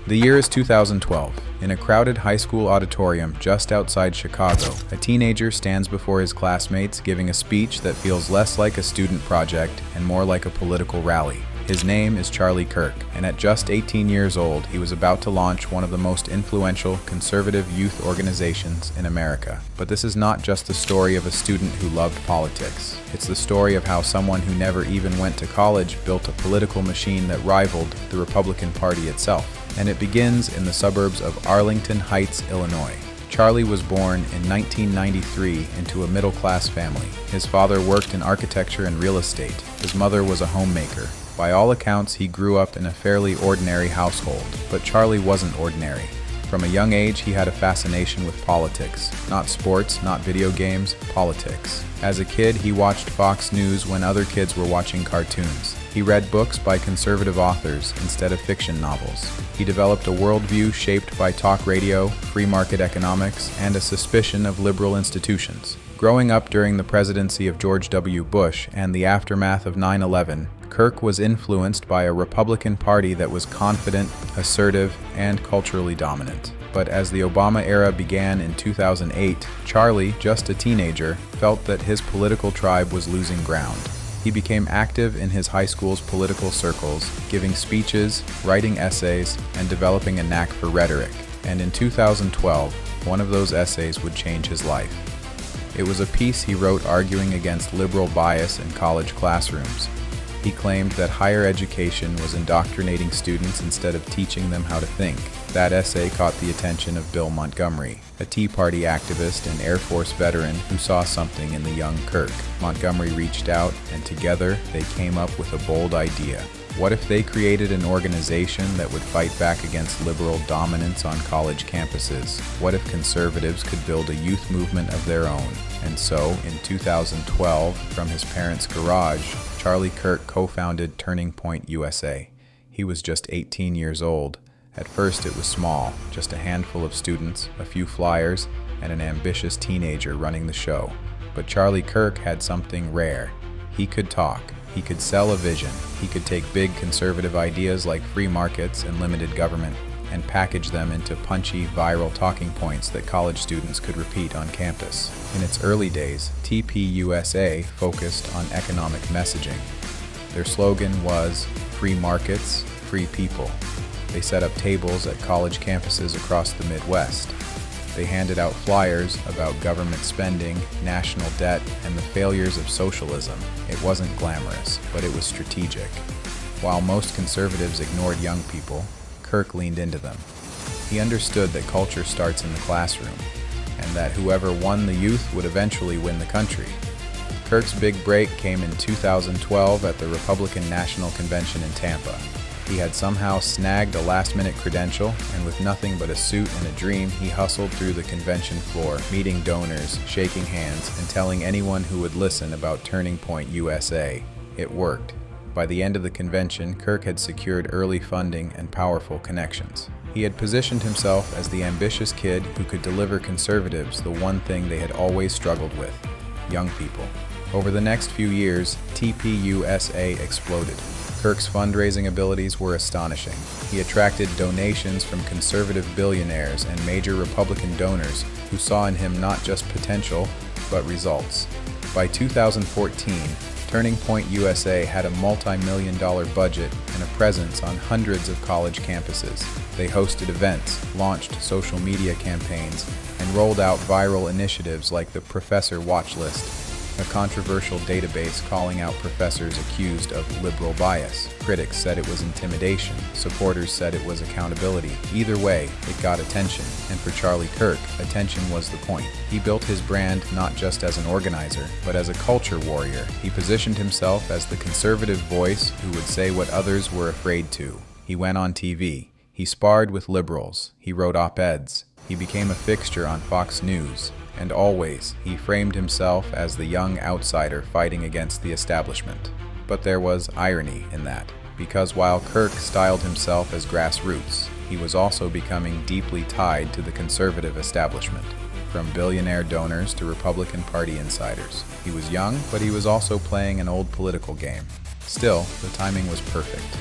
The year is 2012. In a crowded high school auditorium just outside Chicago, a teenager stands before his classmates giving a speech that feels less like a student project and more like a political rally. His name is Charlie Kirk, and at just 18 years old, he was about to launch one of the most influential conservative youth organizations in America. But this is not just the story of a student who loved politics. It's the story of how someone who never even went to college built a political machine that rivaled the Republican Party itself. And it begins in the suburbs of Arlington Heights, Illinois. Charlie was born in 1993 into a middle-class family. His father worked in architecture and real estate. His mother was a homemaker. By all accounts, he grew up in a fairly ordinary household, but Charlie wasn't ordinary. From a young age, he had a fascination with politics. Not sports, not video games, politics. As a kid, he watched Fox News when other kids were watching cartoons. He read books by conservative authors instead of fiction novels. He developed a worldview shaped by talk radio, free market economics, and a suspicion of liberal institutions. Growing up during the presidency of George W. Bush and the aftermath of 9/11, Kirk was influenced by a Republican Party that was confident, assertive, and culturally dominant. But as the Obama era began in 2008, Charlie, just a teenager, felt that his political tribe was losing ground. He became active in his high school's political circles, giving speeches, writing essays, and developing a knack for rhetoric. And in 2012, one of those essays would change his life. It was a piece he wrote arguing against liberal bias in college classrooms. He claimed that higher education was indoctrinating students instead of teaching them how to think. That essay caught the attention of Bill Montgomery, a Tea Party activist and Air Force veteran who saw something in the young Kirk. Montgomery reached out, and together they came up with a bold idea. What if they created an organization that would fight back against liberal dominance on college campuses? What if conservatives could build a youth movement of their own? And so, in 2012, from his parents' garage, Charlie Kirk co-founded Turning Point USA. He was just 18 years old. At first it was small, just a handful of students, a few flyers, and an ambitious teenager running the show. But Charlie Kirk had something rare. He could talk. He could sell a vision. He could take big conservative ideas like free markets and limited government and package them into punchy, viral talking points that college students could repeat on campus. In its early days, TPUSA focused on economic messaging. Their slogan was, "Free markets, free people." They set up tables at college campuses across the Midwest. They handed out flyers about government spending, national debt, and the failures of socialism. It wasn't glamorous, but it was strategic. While most conservatives ignored young people, Kirk leaned into them. He understood that culture starts in the classroom, and that whoever won the youth would eventually win the country. Kirk's big break came in 2012 at the Republican National Convention in Tampa. He had somehow snagged a last-minute credential, and with nothing but a suit and a dream, he hustled through the convention floor, meeting donors, shaking hands, and telling anyone who would listen about Turning Point USA. It worked. By the end of the convention, Kirk had secured early funding and powerful connections. He had positioned himself as the ambitious kid who could deliver conservatives the one thing they had always struggled with: young people. Over the next few years, TPUSA exploded. Kirk's fundraising abilities were astonishing. He attracted donations from conservative billionaires and major Republican donors who saw in him not just potential, but results. By 2014, Turning Point USA had a multi-million-dollar budget and a presence on hundreds of college campuses. They hosted events, launched social media campaigns, and rolled out viral initiatives like the Professor Watch List, a controversial database calling out professors accused of liberal bias. Critics said it was intimidation. Supporters said it was accountability. Either way, it got attention. And for Charlie Kirk, attention was the point. He built his brand not just as an organizer, but as a culture warrior. He positioned himself as the conservative voice who would say what others were afraid to. He went on TV. He sparred with liberals. He wrote op-eds. He became a fixture on Fox News. And always, he framed himself as the young outsider fighting against the establishment. But there was irony in that, because while Kirk styled himself as grassroots, he was also becoming deeply tied to the conservative establishment, from billionaire donors to Republican Party insiders. He was young, but he was also playing an old political game. Still, the timing was perfect.